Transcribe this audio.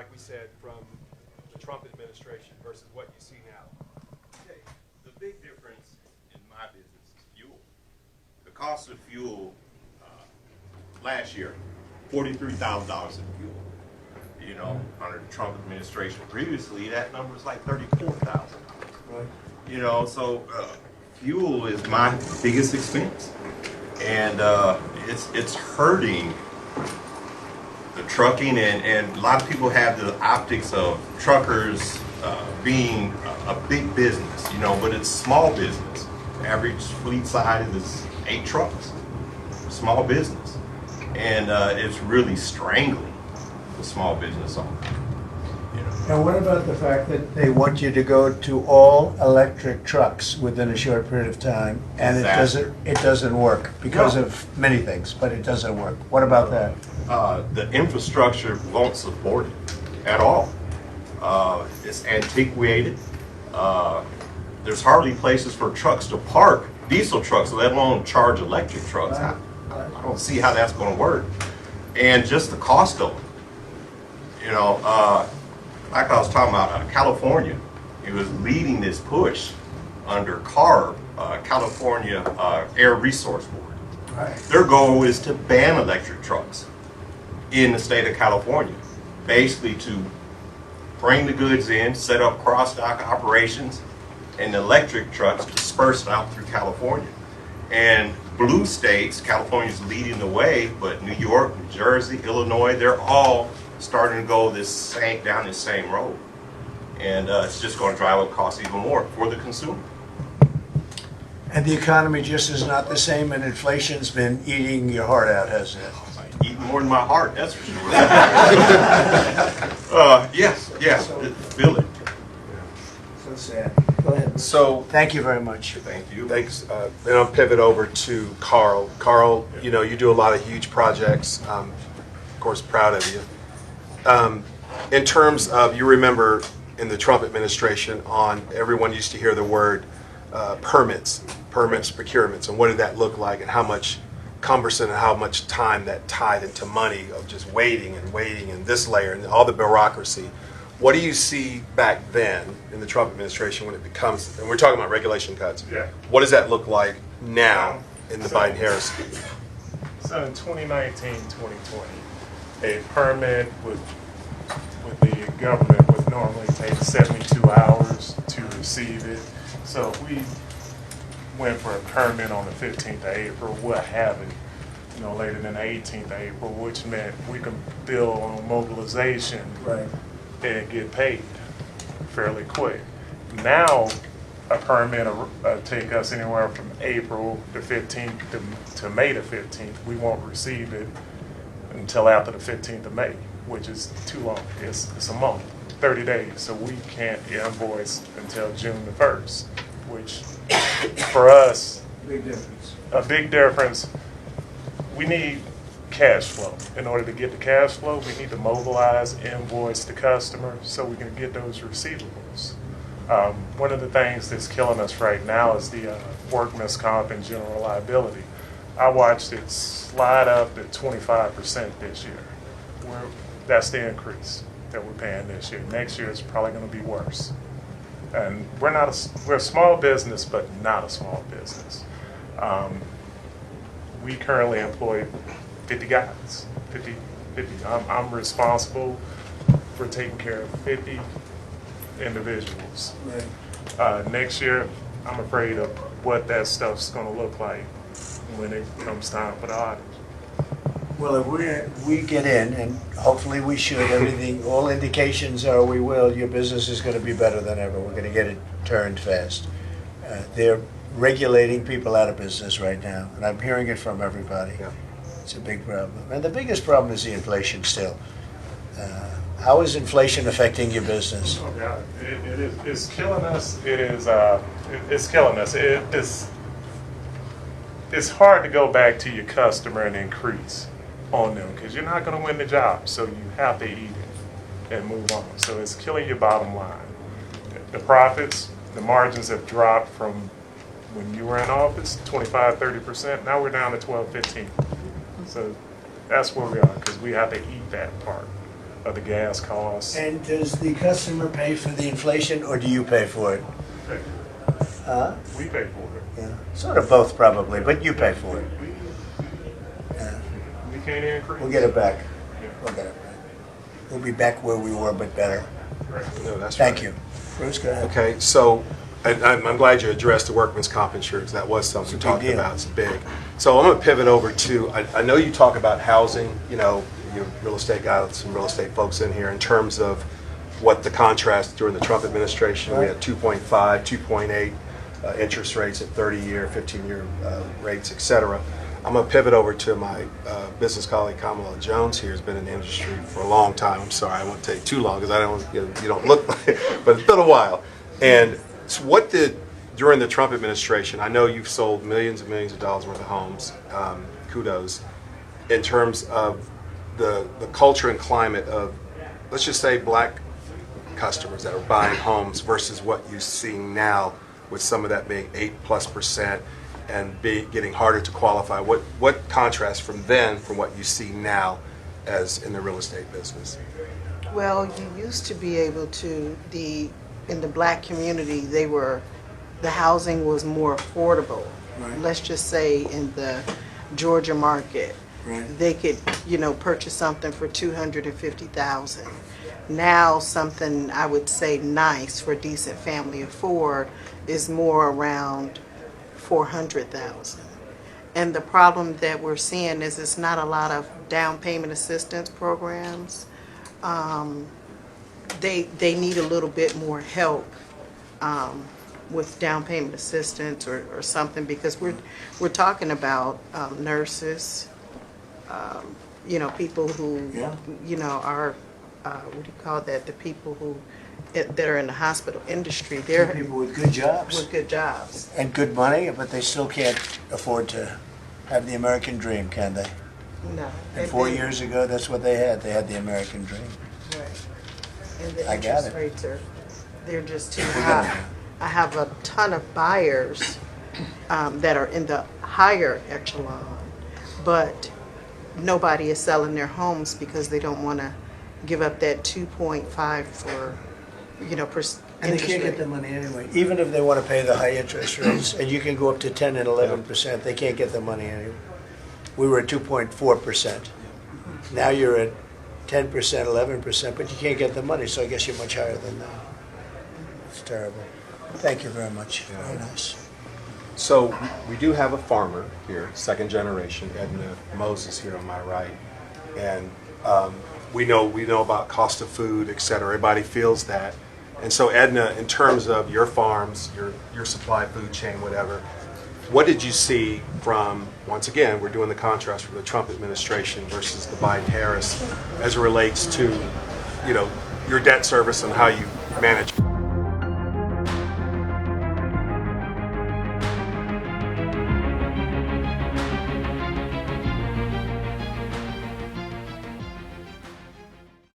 like we said, from the Trump administration versus what you see now? Okay. The big difference in my business is fuel. The cost of fuel last year, $43,000 in fuel. You know, under the Trump administration. Previously, that number was like $34,000. Right. You know, so fuel is my biggest expense, and it's hurting the trucking, and a lot of people have the optics of truckers being a big business, you know, but it's small business. Average fleet size is 8 trucks, small business, and it's really strangling the small business owner. You know. Now, what about the fact that they want you to go to all electric trucks within a short period of time, and Exactly. it doesn't work because No. of many things, but it doesn't work. What about that? The infrastructure won't support it at all. It's antiquated. There's hardly places for trucks to park, diesel trucks, let alone charge electric trucks. I don't see how that's going to work. And just the cost of them. You know, like I was talking about, California, it was leading this push under CARB, California Air Resource Board. Right. Their goal is to ban electric trucks in the state of California, basically to bring the goods in, set up cross-dock operations, and the electric trucks dispersed out through California. And blue states, California's leading the way, but New York, New Jersey, Illinois, they're all starting to go down this same road. And it's just going to drive up costs even more for the consumer. And the economy just is not the same, and inflation's been eating your heart out, hasn't it? Eating more than my heart, that's for sure. Yes, feel it. So sad. Go ahead. So, Thank you very much. Thank you. thanks. Then I'll pivot over to Carl. Carl, you know, you do a lot of huge projects. Of course, proud of you. In terms of, you remember in the Trump administration, everyone used to hear the word permits, procurements, and what did that look like, and how much cumbersome and how much time that tied into money of just waiting and this layer and all the bureaucracy. What do you see back then in the Trump administration when it becomes, and we're talking about regulation cuts, Yeah. what does that look like now in the Biden-Harris? So in 2019, 2020, a permit with the government would normally take 72 hours to receive it. So if we went for a permit on the 15th of April, we'll have it, you know, later than the 18th of April, which meant we can bill on mobilization Right. and get paid fairly quick. Now, a permit will take us anywhere from April the 15th to May the 15th. We won't receive it until after the 15th of May, which is too long. It's a month, 30 days, so we can't invoice until June the 1st, which for us, Big difference. a big difference. We need cash flow. In order to get the cash flow, we need to mobilize, invoice the customer so we can get those receivables. One of the things that's killing us right now is the workman's comp and general liability. I watched it slide up to 25% this year. That's the increase that we're paying this year. Next year it's probably going to be worse. And we're a small business, but not a small business. We currently employ 50 guys. 50. I'm responsible for taking care of 50 individuals. Right. Next year, I'm afraid of what that stuff's going to look like when it comes time for the audit. Well, if we get in, and hopefully we should, everything, all indications are we will, your business is going to be better than ever. We're going to get it turned fast. They're regulating people out of business right now, and I'm hearing it from everybody. Yeah. It's a big problem. And the biggest problem is the inflation still. How is inflation affecting your business? Oh God, it is. It's killing us. It is. It's killing us. It's hard to go back to your customer and increase on them because you're not going to win the job. So you have to eat it and move on. So it's killing your bottom line. The profits, the margins have dropped from when you were in office, 25, 30%. Now we're down to 12, 15. So that's where we are because we have to eat that part. of the gas costs. And does the customer pay for the inflation, or do you pay for it? Huh? We pay for it. Yeah, sort of both probably, but you pay for it. We can't increase. We'll get it back. Yeah. We'll get it back. We'll be back where we were, but better. Right. No, that's Thank right. you. Bruce, go ahead. Okay, so and I'm glad you addressed the workman's comp insurance. That was something we It's a big talked deal. about. It's big. So I'm going to pivot over to, I know you talk about housing, you know, your real estate guys, some real estate folks in here, in terms of what the contrast during the Trump administration. We had 2.5, 2.8 interest rates at 30-year, 15-year rates, et cetera. I'm going to pivot over to my business colleague Kamala Jones here, who's been in the industry for a long time. I'm sorry, I won't take too long because I don't, you don't look like it, but it's been a while. And so what did, during the Trump administration, I know you've sold millions and millions of dollars worth of homes, kudos, in terms of the culture and climate of, let's just say, black customers that are buying homes versus what you're seeing now, with some of that being 8+% and getting harder to qualify. What contrast from then from what you see now as in the real estate business? Well, you used to be able to, in the black community, the housing was more affordable. Right. Let's just say in the Georgia market, Right. they could, purchase something for $250,000. Now, something I would say nice for a decent family afford is more around $400,000. And the problem that we're seeing is it's not a lot of down payment assistance programs. They need a little bit more help with down payment assistance or something, because we're talking about nurses, people who Yeah. are what do you call that? The people who that are in the hospital industry. They're People with good jobs with good jobs. and good money, but they still can't afford to have the American dream, can they? No. And 4 years ago, that's what they had. They had the American dream. Right. And the I got interest it. rates they're just too We're high. gonna- I have a ton of buyers that are in the higher echelon, but nobody is selling their homes because they don't want to give up that 2.5 for, And they interest can't get rate. the money anyway. Even if they want to pay the high interest rates, and you can go up to 10 and 11%, they can't get the money anyway. We were at 2.4%. Now you're at 10%, 11%, but you can't get the money, so I guess you're much higher than that. It's terrible. Thank you very much. Very nice. So we do have a farmer here, second generation, Edna Moses here on my right, and we know about cost of food, et cetera. Everybody feels that, and so Edna, in terms of your farms, your supply food chain, whatever, what did you see from, once again, we're doing the contrast from the Trump administration versus the Biden-Harris as it relates to, your debt service and how you manage